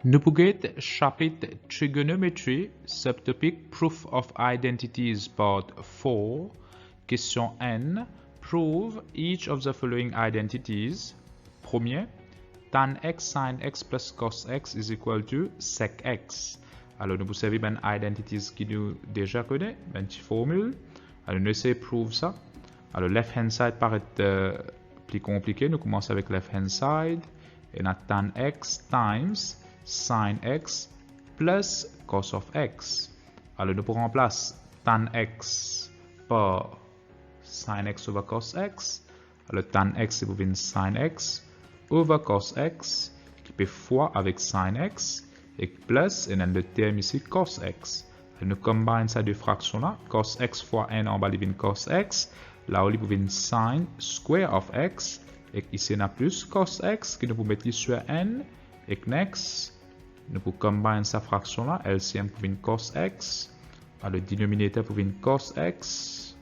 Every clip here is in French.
Nous pouvons chapitre Trigonometry, subtopic Proof of Identities, part 4, question N. Prove each of the following identities. Premier, tan x sin x plus cos x is equal to sec x. Alors, nous observons bien identities qui nous déjà connaît, une petite formule. Alors, nous essayons de prouver ça. Alors, left hand side paraît plus compliqué. Nous commençons avec left hand side. Et on a tan x times sin x plus cos of x. Alors, nous remplaçons tan x par sin x over cos x. Alors, tan x, c'est pour venir sin x over cos x, qui peut fois avec sin x, et plus, et on a le terme ici, cos x. Alors, nous combinons ces deux fractions-là, cos x fois n en bas, il vient cos x. Là, il vient sin square of x. Et ici, on a plus cos x, qui nous peut mettre sur n. Et next, nous pouvons combiner cette fraction-là, LCM pour venir cos x. Alors, le dénominateur pour venir cos x.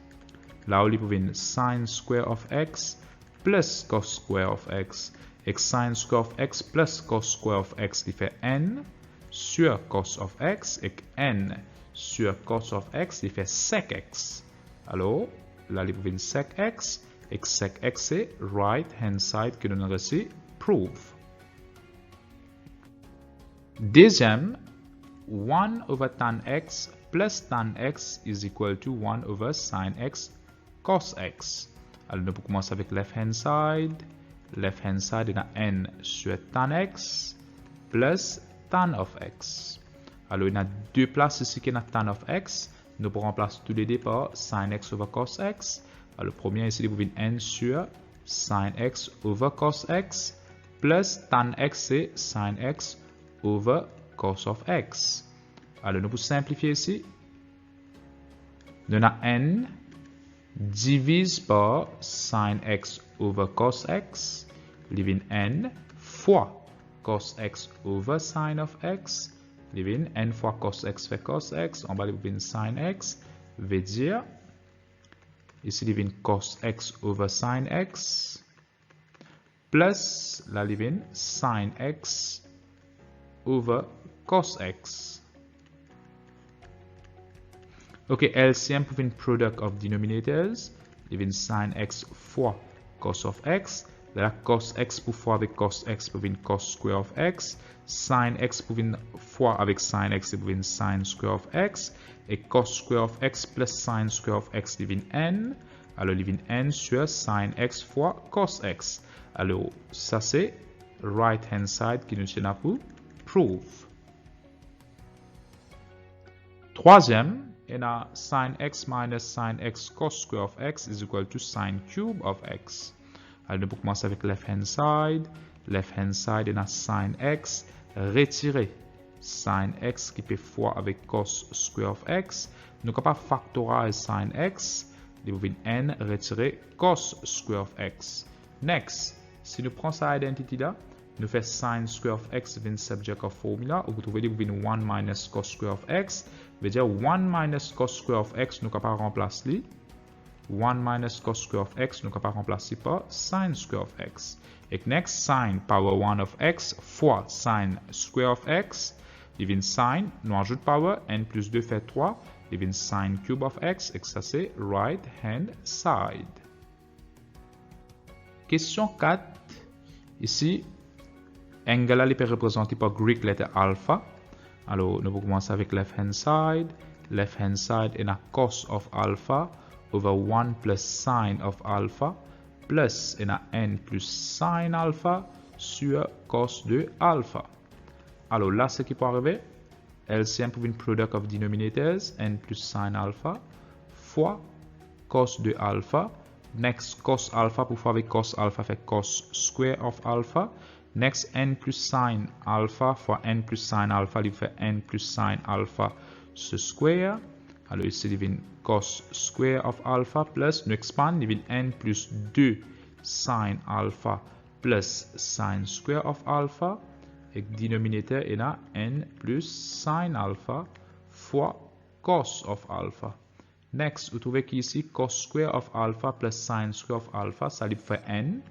Là, il vient sin square of x plus cos square of x. Et sin square of x plus cos square of x, il fait n sur cos of x. Et n sur cos of x, il fait sec x. Alors, là, il vient sec x. Et sec x, c'est right hand side que nous avons reçu, prove. Deuxième, 1 over tan x plus tan x is equal to 1 over sin x cos x. Alors, nous pouvons commencer avec left hand side. Left hand side, on a n sur tan x plus tan of x. Alors, on a deux places ici qui ont tan of x. Nous pouvons remplacer tous les deux par sin x over cos x. Alors, le premier ici, vous avez n sur sin x over cos x plus tan x, c'est sin x over cos of x. Alors, nous pouvons simplifier ici. Nous avons n divise par sin x over cos x. Il y a n fois cos x over sin of x. Il y a n fois cos x fait cos x. En bas, il y a sin x. Veut dire, ici, il y a cos x over sin x. Plus, là, il y a sin x over cos x. Ok, LCM pour une product of denominators. Il y a sin x fois cos of x. Là, cos x pour fois avec cos x pour une cos square of x. Sin x pour une fois avec sin x pour une sin square of x. Et cos square of x plus sin square of x devient n. Alors, il devient n sur sin x fois cos x. Alors, ça c'est right hand side qui nous tient à pour prove. Troisième, on a sin x minus sin x cos square of x is equal to sin cube of x. Alors, nous pouvons commencer avec left hand side. Left hand side, on a sin x retiré. Sin x qui peut fois avec cos square of x. Nous sommes capables de factoriser sin x. Il y a n retiré cos square of x. Next, si nous prenons cette identité là, nous faisons sin square of x devient subject of formula. Vous trouvez qu'il y a 1 minus cos square of x. Veut dire 1 minus cos square of x, nous sommes capables de remplacer. 1 minus cos square of x, nous sommes capables de remplacer par sin square of x. Et next, sin power 1 of x fois sin square of x. Il vient sin, nous ajoute power, n plus 2 fait 3. Il vient sin cube of x, et ça c'est right hand side. Question 4. Ici, angle est représenté par Greek letter alpha. Alors, nous pouvons commencer avec left hand side. Left hand side est la cos of alpha over 1 plus sin of alpha plus n plus sin alpha sur cos de alpha. Alors là, ce qui peut arriver, LCM pour une product of denominators, n plus sin alpha fois cos de alpha. Next, cos alpha pour faire avec cos alpha fait cos square of alpha. Next, n plus sin alpha fois n plus sin alpha, il fait n plus sin alpha ce square. Alors ici, il devient cos square of alpha plus, nous expand, il devient n plus 2 sin alpha plus sin square of alpha. Et dénominateur est là n plus sin alpha fois cos of alpha. Next, vous trouvez qu'ici, cos square of alpha plus sin square of alpha, ça lui fait n.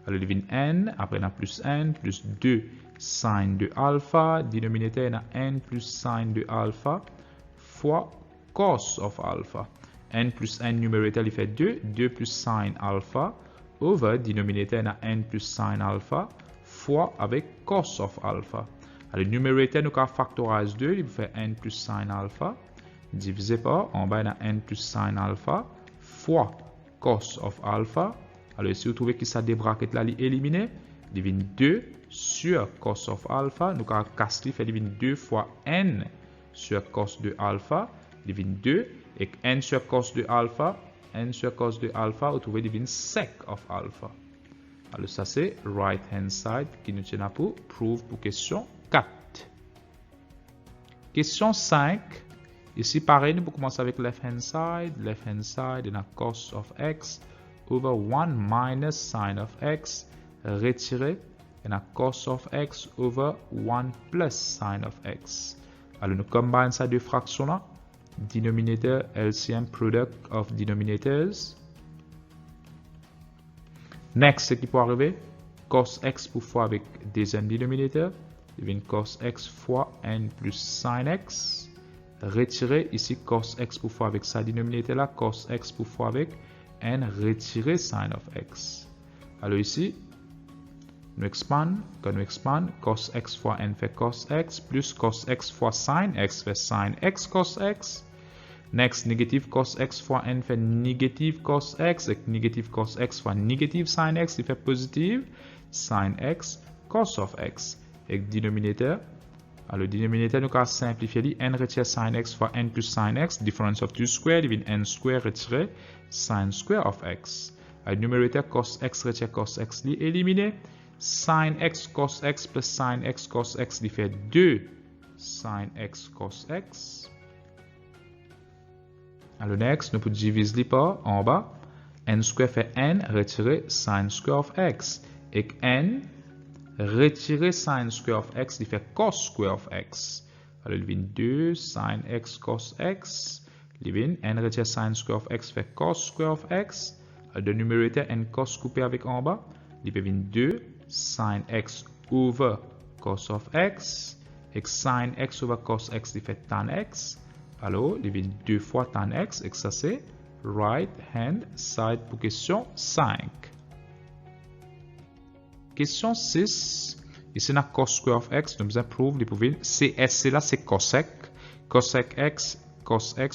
Alors, il devient n, après on a plus n, plus 2 sin de alpha. Dénominateur, on a n plus sin de alpha fois cos of alpha. N plus n numérateur, il fait 2. 2 plus sin alpha over dénominateur, on a n plus sin alpha fois avec cos of alpha. Alors, le numérateur, nous avons factorise 2, il fait n plus sin alpha divisé par, en bas, on a n plus sin alpha fois cos of alpha. Alors, si vous trouvez que ça des brackets là, éliminé, il devient 2 sur cos of alpha. Nous avons casser, il devient 2 fois n sur cos de alpha, il devient 2. Et n sur cos de alpha, vous trouvez devient sec of alpha. Alors, ça c'est right hand side qui nous tient à pour prove pour question 4. Question 5. Ici, pareil, nous pouvons commencer avec left hand side. Left hand side, on a cos of x over 1 minus sin of x. Retirer, on a cos of x over 1 plus sin of x. Alors, nous combine ces deux fractions là. Denominator, LCM, product of denominators. Next, ce qui peut arriver, cos x pour fois avec deuxième dénominateur, devient cos x fois n plus sin x. Retirer ici cos x pour fois avec sa dénominateur là, cos x pour fois avec n retirer sin of x. Alors ici, nous expand, quand nous expand, cos x fois n fait cos x, plus cos x fois sin x fait sin x cos x. Next, négative cos x fois n fait négative cos x, et négative cos x fois négative sin x, il fait positive sin x cos of x. Et dénominateur, alors le dénominateur, nous allons simplifier, n retire sin x fois n plus sin x, difference of 2 square, devient n square retiré sin square of x. Le numérateur cos x retire cos x, éliminé. Sin x cos x plus sin x cos x, il fait 2 sin x cos x. Alors, next, nous pouvons diviser par en bas. N square fait n retirer sin square of x. Et n retirer sin square of x, il fait cos square of x. Alors, il vient 2 sin x cos x. Il vient n retire sin square of x fait cos square of x. Alors, le numérateur n cos coupé avec en bas, il vient 2 sin x over cos of x. Et sin x over cos x, il fait tan x. Alors, il vient 2 fois tan x, et ça c'est right hand side pour question 5. Question 6, ici on a cos square of x, nous avons prouvé, c'est là c'est cosec x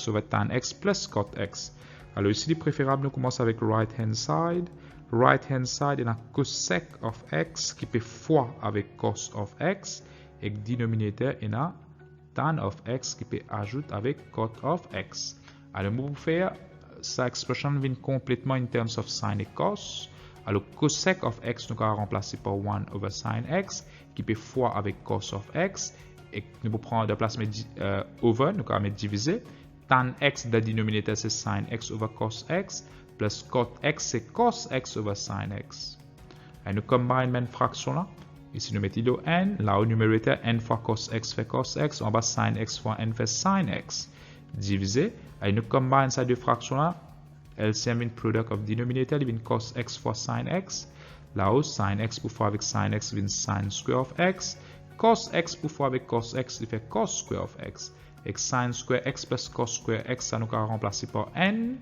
over tan x plus cot x. Alors ici, il est préférable, nous commençons avec right hand side. Right hand side, on a cosec of x qui peut fois avec cos of x, et dénominateur, on a tan of x qui peut ajouter avec cot of x. Alors, pour faire cette expression vient complètement in terms of sin et cos. Alors, cosec of x nous allons remplacer par 1 over sin x qui peut fois avec cos of x. Et nous pouvons prendre de place over, nous allons mettre divisé. Tan x de dénominateur c'est sin x over cos x plus cot x c'est cos x over sin x. Et nous combine même fraction là. Ici, nous mettons n, là au numérateur n fois cos x fait cos x, en bas sin x fois n fait sin x, divisé. Et nous combine ces deux fractions là, LCM in product of denominator, il vient cos x fois sin x, là haut sin x pour fois avec sin x, il vient sin square of x, cos x pour fois avec cos x, il fait cos square of x, et sin square x plus cos square x, ça nous a remplacé par n.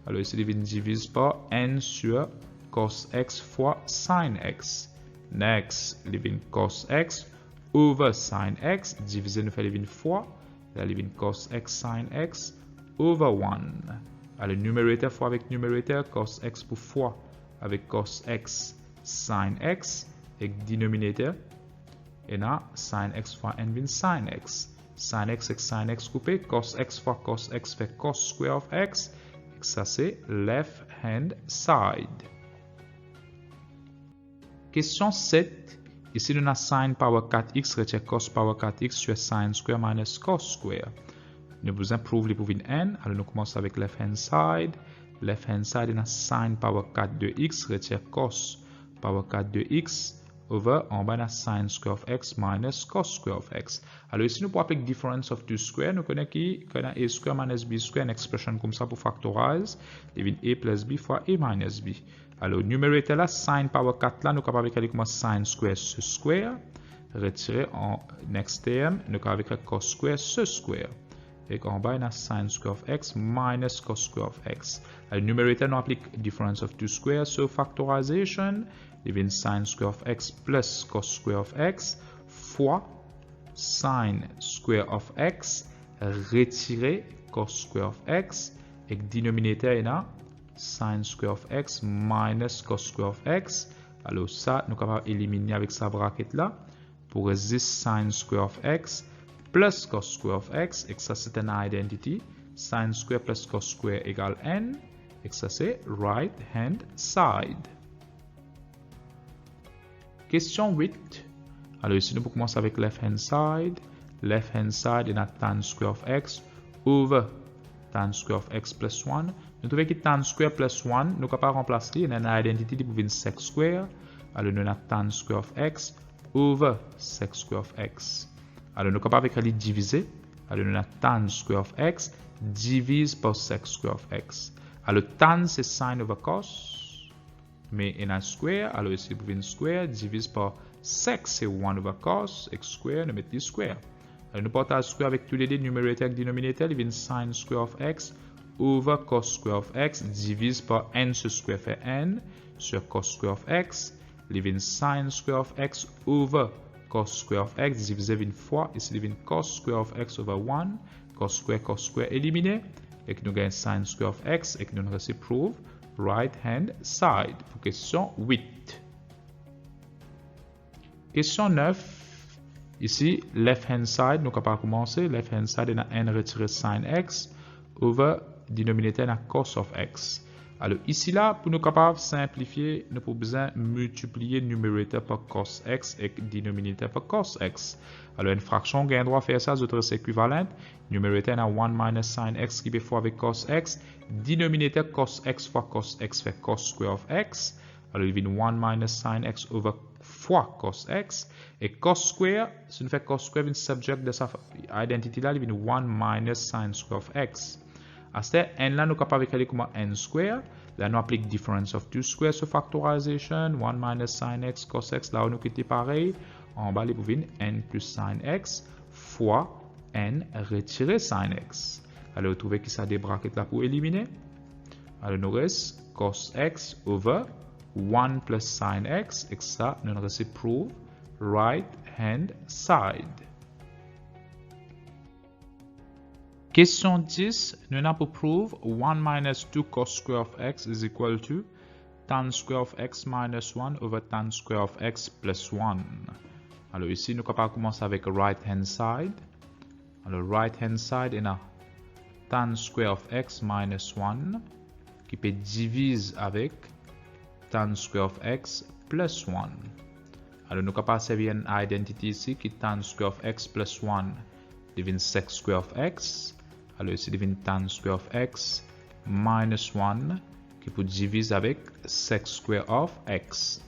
Alors ici, il vient diviser par n sur cos x fois sin x. Next, il vient cos x over sin x, divisé nous fait il vient fois, là il vient cos x sin x over 1. Alors, numérateur fois avec numérateur, cos x pour fois avec cos x sin x, et dénominateur, et là, sin x fois n vient sin x. Sin x et sin x coupé, cos x fois cos x fait cos square of x, et ça c'est left hand side. Question 7. Ici, nous avons sin power 4x retire cos power 4x sur sin square minus cos square. Nous vous improvons les pouvines n. Alors, nous commençons avec left hand side. Left hand side, nous avons sin power 4 de x retire cos power 4 de x over en bas, on a sin square of x minus cos square of x. Alors ici, nous pouvons appliquer difference of two square. Nous connaissons qu'on a a square minus b square, une expression comme ça pour factorize. Il y a a plus b fois a minus b. Alors, numerator là, sin power 4 là, nous sommes capables d'écrire comme sin square ce square. Retirer en next term, nous sommes capables d'écrire cos square ce square. Et en bas, on a sin square of x minus cos square of x. Alors, numerator, nous applique difference of two square. So, factorization, il y a sin square of x plus cos square of x fois sin square of x retirer cos square of x. Et le dénominateur, il y a sin square of x minus cos square of x. Alors, ça, nous sommes capables d'éliminer avec sa bracket là. Pour résister sin square of x plus cos square of x, et ça c'est une identity, sin square plus cos square égale n, et ça c'est right hand side. Question 8. Alors ici nous pouvons commencer avec left hand side. Left hand side est tan square of x over tan square of x plus 1. Nous trouvons que tan square plus 1, nous ne pouvons pas remplacer, il y a une identity pour venir sec square. Alors nous avons tan square of x over sec square of x. Alors, nous sommes capables d'écrire diviser. Alors, nous avons tan square of x divise par sec square of x. Alors, tan c'est sin over cos. Mais il y a un square. Alors, ici, vous avez square divise par sec c'est 1 over cos. X square, nous mettons square. Alors, nous partons square avec tous les deux, numerator et dénominateur. Il y a sin square of x over cos square of x divise par n sur square fait n sur cos square of x. Il y a sin square of x over cos square of x divisé une fois. Ici, il y a cos square of x over 1. Cos square éliminé. Et que nous gagnons sin square of x et que nous réciprons right hand side. Pour question 8. Question 9. Ici, left hand side, nous allons commencer. Left hand side, est n retiré sin x over dénominateur na cos of x. Alors ici là, pour nous capables de simplifier, nous avons besoin de multiplier numérateur par cos x et dénominateur par cos x. Alors une fraction, on a droit à faire ça, c'est équivalent. Numérateur a 1 minus sin x qui peut faire avec cos x. Dénominateur cos x fois cos x fait cos square of x. Alors il y a 1 minus sin x over fois cos x. Et cos square, si nous faisons cos square, il subject de sa identité là, il y a 1 minus sin square of x. À ce n là, nous sommes capables d'écrire comme n square. Là, nous appliquons difference of two square sur factorization. 1 minus sin x cos x. Là, nous quittons pareil. En bas, il y a n plus sin x fois n retiré sin x. Alors, vous trouvez que ça a des brackets là pour éliminer. Alors, nous reste cos x over 1 plus sin x. Et ça, nous réciprons right hand side. Question 10, nous avons pour prouver 1 minus 2 cos square of x is equal to tan square of x minus 1 over tan square of x plus 1. Alors ici, nous allons commencer avec right hand side. Alors right hand side est tan square of x minus 1 qui peut diviser avec tan square of x plus 1. Alors nous allons servir une identité ici qui est tan square of x plus 1 devient sec square of x. Alors ici, devient tan square of x minus 1 qui peut diviser avec sec square of x.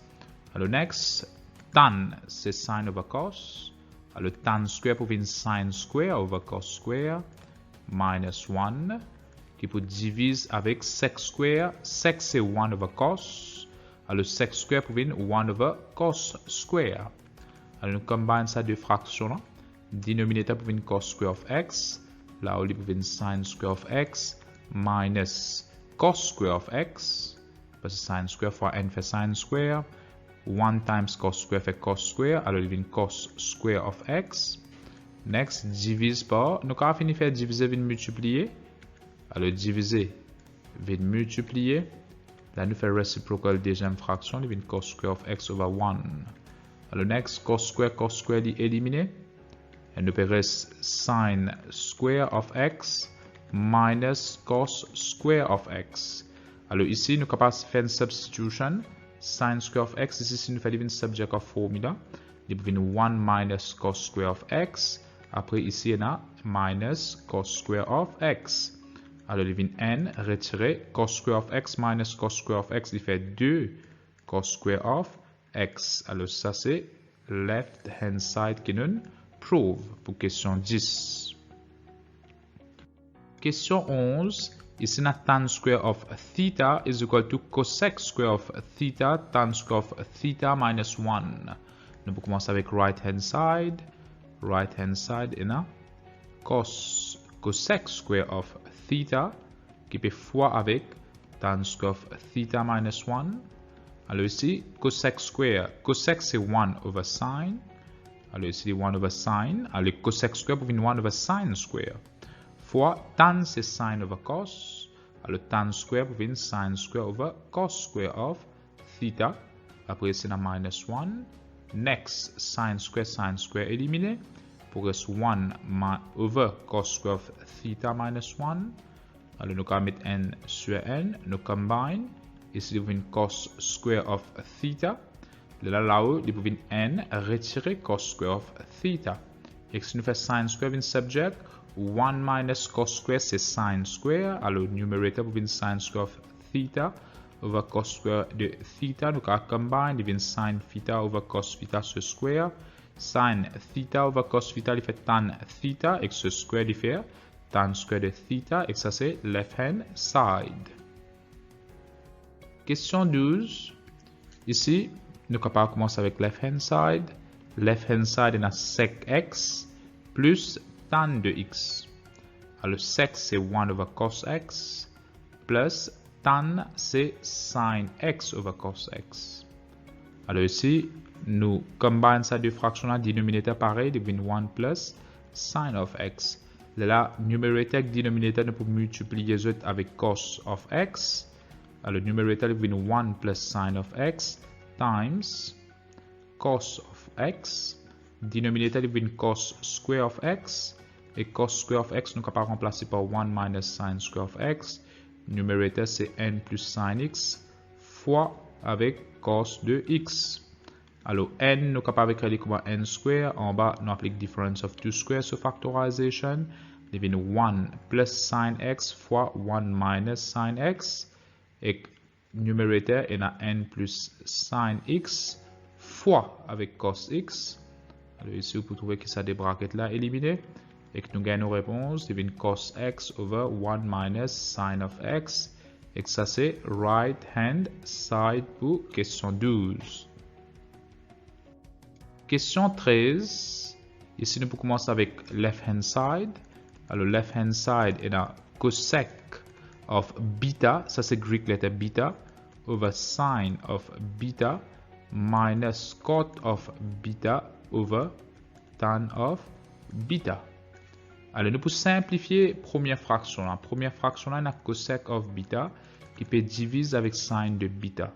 Alors next, tan c'est sin over cos. Alors tan square pour venir sin square over cos square minus 1 qui peut diviser avec sec square. Sec c'est 1 over cos. Alors sec square pour venir 1 over cos square. Alors nous combinons ces deux fractions là. Dénominateur pour venir cos square of x. Là, on peut venir sin square of x minus cos square of x. Parce que sin square fois n fait sin square. 1 times cos square fait cos square. Alors, il vient cos square of x. Next, divise par. Nous avons fini de faire diviser, vient multiplier. Alors, diviser, vient multiplier. Là, nous faisons reciprocal deuxième fraction. Il vient cos square of x over 1. Alors, next, cos square est éliminé. Et nous reste sin square of x minus cos square of x. Alors ici, nous sommes capables de faire une substitution. Sin square of x, ici, nous faisons une subject of formula. Il y a 1 minus cos square of x. Après, ici, il y a minus cos square of x. Alors, il y a n retiré cos square of x minus cos square of x. Il fait 2 cos square of x. Alors ça c'est left hand side qui nous prouve pour question 10. Question 11. Ici, na tan square of theta is equal to cosec square of theta tan square of theta minus 1. Nous pouvons commencer avec right hand side. Right hand side est na cosec square of theta qui peut fois avec tan square of theta minus 1. Alors ici, cosec square. Cosec c'est 1 over sin. Alors ici, 1 over sin. Alors cosec square pour venir 1 over sin square. Fois tan c'est sin over cos. Alors tan square pour venir sin square over cos square of theta. Après c'est la minus 1. Next, sin square éliminé. Pour reste 1 over cos square of theta minus 1. Alors nous allons mettre n sur n. Nous combine. Ici nous avons cos square of theta. Là-haut, nous avons n retirer cos square of theta. Et si nous faisons sin square in subject, 1 minus cos square c'est sin square. Alors, numerator pour sin square of theta over cos square de theta. Nous allons combine, nous avons sin theta over cos theta sur square. Sin theta over cos theta, il fait tan theta. Et ce square, il fait tan square de theta. Et ça, c'est left hand side. Question 12. Ici, nous allons commencer avec left hand side. Left hand side est sec x plus tan de x. Alors sec c'est 1 over cos x plus tan c'est sin x over cos x. Alors ici, nous combinons ces deux fractions là, dénominateur pareil, devient 1 plus sin of x. Là, numerator et dénominateur nous pouvons multiplier les autres avec cos of x. Alors numerator devient 1 plus sin of x times cos of x. Dénominateur devient cos square of x. Et cos square of x, nous pouvons remplacer par 1 minus sin square of x. Numerateur, c'est n plus sin x fois avec cos de x. Alors, n, nous pouvons écrire comme n square. En bas, nous appliquons difference of 2 squares sur factorization. Devient 1 plus sin x fois 1 minus sin x. Et numerateur est n plus sin x fois avec cos x. Alors ici, vous pouvez trouver que ça des brackets là éliminés. Et que nous gagnons réponse, devient cos x over 1 minus sin of x. Et que ça c'est right hand side pour question 12. Question 13. Ici, nous pouvons commencer avec left hand side. Alors, left hand side est dans cosec of beta. Ça c'est Greek letter beta. Over sin of beta minus cot of beta over tan of beta. Alors, nous pouvons simplifier première fraction. La première fraction là, on a cosec of beta qui peut diviser avec sin de beta.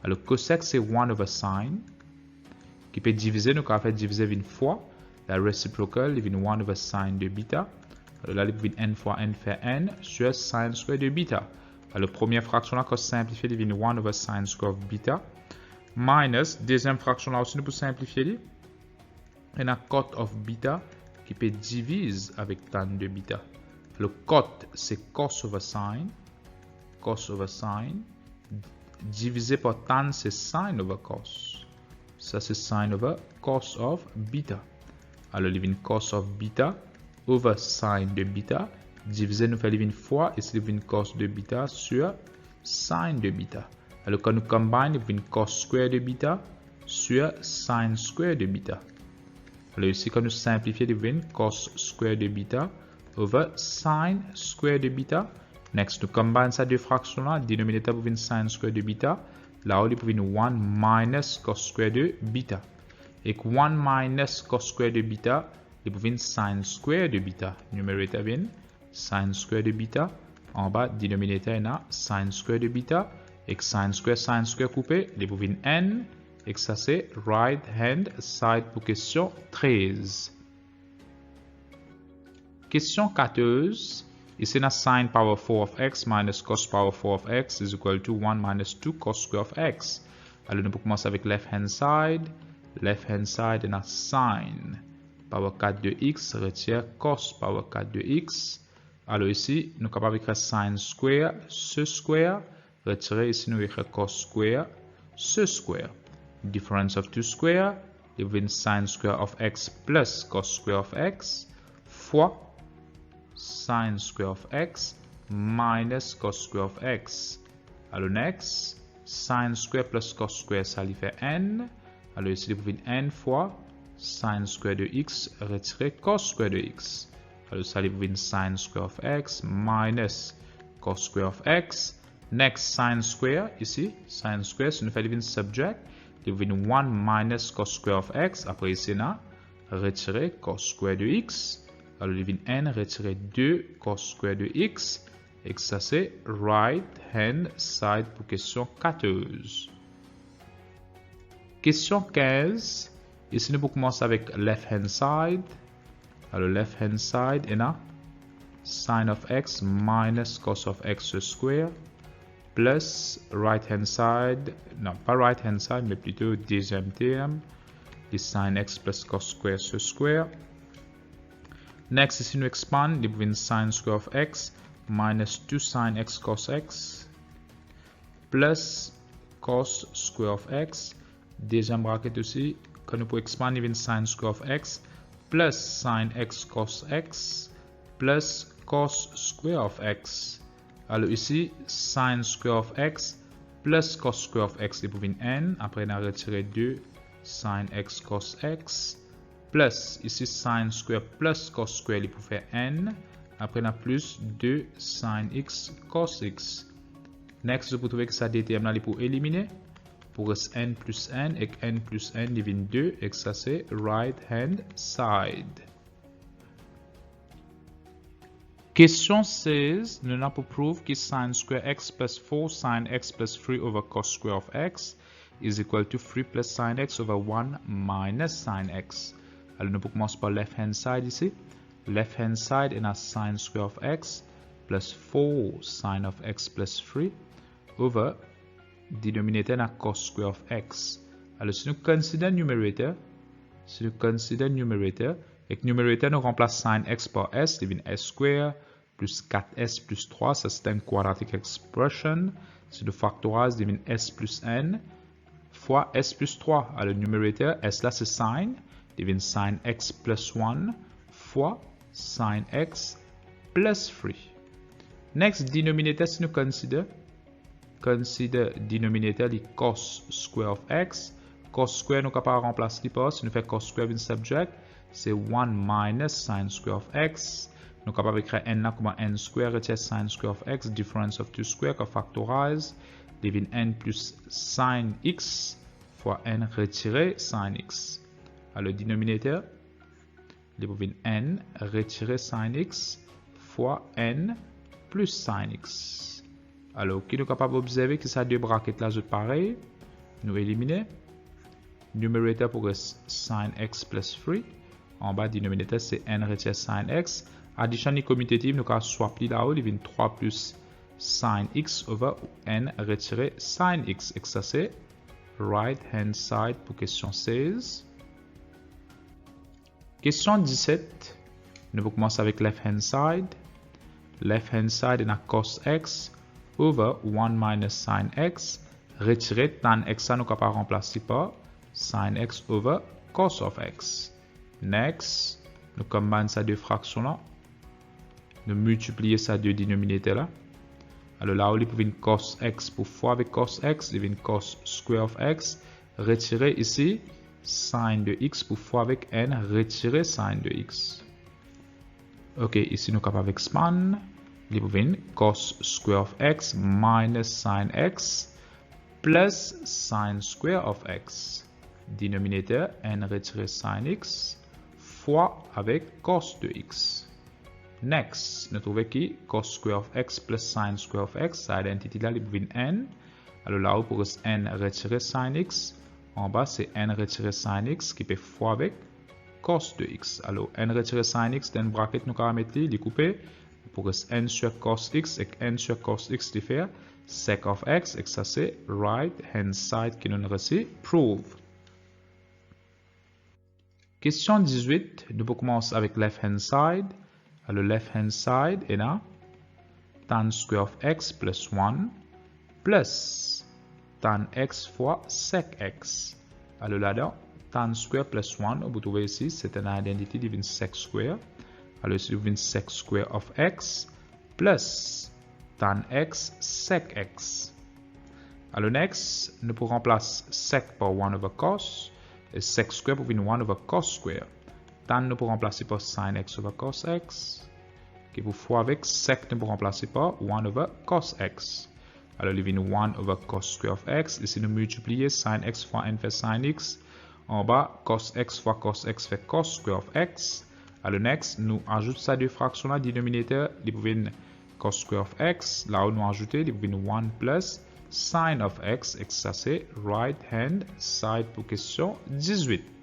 Alors, cosec c'est 1 over sin qui peut diviser. Nous allons faire diviser une fois. La reciprocal est 1 over sin de beta. Alors là, il n fois n fait n sur sin square de beta. Alors, première fraction là, quand simplifier, il 1 over sin square of beta. Minus, deuxième fraction là aussi, nous pouvons simplifier. On a cot of beta qui peut diviser avec tan de beta. Le cot, c'est cos over sin. Cos over sin. Divisé par tan, c'est sin over cos. Ça, c'est sin over cos of beta. Alors, il y a cos of beta over sin de beta. Divisé, nous fait une fois. Et c'est une cos de beta sur sin de beta. Alors, quand nous combine, il y a cos square de beta sur sin square de beta. Alors ici, quand nous simplifions, il devient cos square de beta over sin square de beta. Next, nous combine ces deux fractions-là. Dénominateur devient sin square de beta. Là-haut, il devient 1 minus cos square de beta. Et 1 minus cos square de beta, il devient sin square de beta. Numerator devient sin square de beta. En bas, dénominateur est sin square de beta. Et sin square coupé, il devient n. Et que ça c'est right hand side pour question 13. Question 14. Ici, on a sin power 4 of x minus cos power 4 of x is equal to 1 minus 2 cos square of x. Alors, nous pouvons commencer avec left hand side. Left hand side, on a sin power 4 de x retire cos power 4 de x. Alors ici, nous sommes capables d'écrire sin square, ce square. Retirer ici, nous écrivons cos square, ce square. Difference of two square, il vient sin square of x plus cos square of x fois sin square of x minus cos square of x. Alors next, sin square plus cos square, ça lui fait n. Alors ici, il vient n fois sin square de x retirer cos square de x. Alors ça lui vient sin square of x minus cos square of x. Next, sin square, ici, sin square, si nous faisons le subject, il vient 1 minus cos square of x. Après ici, là, retirer cos square de x. Alors il vient n retirer 2 cos square de x. Et que ça c'est right hand side pour question 14. Question 15. Ici nous pouvons commencer avec left hand side. Alors left hand side est là sin of x minus cos of x square plus right hand side, non pas right hand side mais plutôt deuxième terme, de sin x plus cos square square. Next ici nous expand, nous pouvons sin square of x minus 2 sin x cos x plus cos square of x. Deuxième bracket aussi, quand nous pouvons expander, nous sin square of x plus sin x cos x plus cos square of x. Alors ici, sin square of x plus cos square of x, nous pouvons n. Après, on a retiré 2 sin x cos x plus, ici, sin square plus cos square, il peut faire n. Après, on a plus 2 sin x cos x. Next, vous trouvez que ça détermine pour éliminer. Pour n plus n et n plus n devient 2 et que ça c'est right hand side. Question 16. Nous avons pour prouver que sin square x plus 4 sin x plus 3 over cos square of x is equal to 3 plus sin x over 1 minus sin x. Alors nous pouvons commencer par left hand side ici. Left hand side est sin square of x plus 4 sin of x plus 3 over denominator na cos square of x. Alors si nous considérons numerator, et que numerator nous remplace sin x par s, devient s square plus 4s plus 3, ça c'est une quadratic expression. Si nous factorise, devient s plus n fois s plus 3. Alors numerator, s là c'est sin, devient sin x plus 1 fois sin x plus 3. Next, denominator, si nous consider denominator the cos square of x. Cos square nous capable remplacer par, si nous fait cos square in subject, c'est 1 minus sin square of x. Nous capable écrire n là comme n square retire sin square of x, difference of two square qu'on factorise, devient n plus sin x fois n retirer sin x. Alors denominator, devient n retirer sin x fois n plus sin x. Alors, qui nous est capable d'observer que ça deux brackets là, sont pareils. Nous éliminer. Numerator pour sin x plus 3. En bas, denominator c'est n retire sin x. Addition commutative, nous avons swap là-haut, il vient 3 plus sin x over n retirer sin x. Et ça c'est right hand side pour question 16. Question 17. Nous allons commencer avec left hand side. Left hand side est cos x over 1 minus sin x, retirer tan x, ça nous capable remplacer par sin x over cos of x. Next, nous combinons ces deux fractions là, nous multiplions ces deux dénominateurs là. Alors là, on peut cos x pour fois avec cos x, il vient cos square of x, retirer ici sin de x pour fois avec n, retirer sin de x. Ok, ici nous capable expand. Il vient cos square of x minus sin x plus sin square of x. Dénominateur n retirer sin x fois avec cos de x. Next, nous trouvons que cos square of x plus sin square of x, sa identité là, il vient n. Alors là, pour n retirer sin x, en bas c'est n retirer sin x qui peut fois avec cos de x. Alors n retirer sin x, dans le bracket nous allons mettre, il est coupé. Pour n sur cos x et n sur cos x de faire sec of x et ça c'est right hand side qui nous reçoit prove. Question 18, nous pouvons commencer avec left hand side. Alors left hand side est là tan square of x plus 1 plus tan x fois sec x. Alors là-dedans, tan square plus 1, vous trouvez ici, c'est une identity qui vient sec square. Alors ici, vous vient sec square of x plus tan x sec x. Alors next, nous pourrons remplacer sec par 1 over cos et sec square pour venir 1 over cos square. Tan nous pourrons remplacer par sin x over cos x. Qui vous fois avec sec nous pourrons remplacer par 1 over cos x. Alors il vient 1 over cos square of x. Ici nous multiplier sin x fois n fait sin x. En bas, cos x fois cos x fait cos square of x. Alors next, nous ajoutons ces deux fractions là, dénominateur, il peut venir cos square of x. Là où nous ajoutons, il peut venir 1 plus sin of x. Et ça c'est right hand side pour question 18.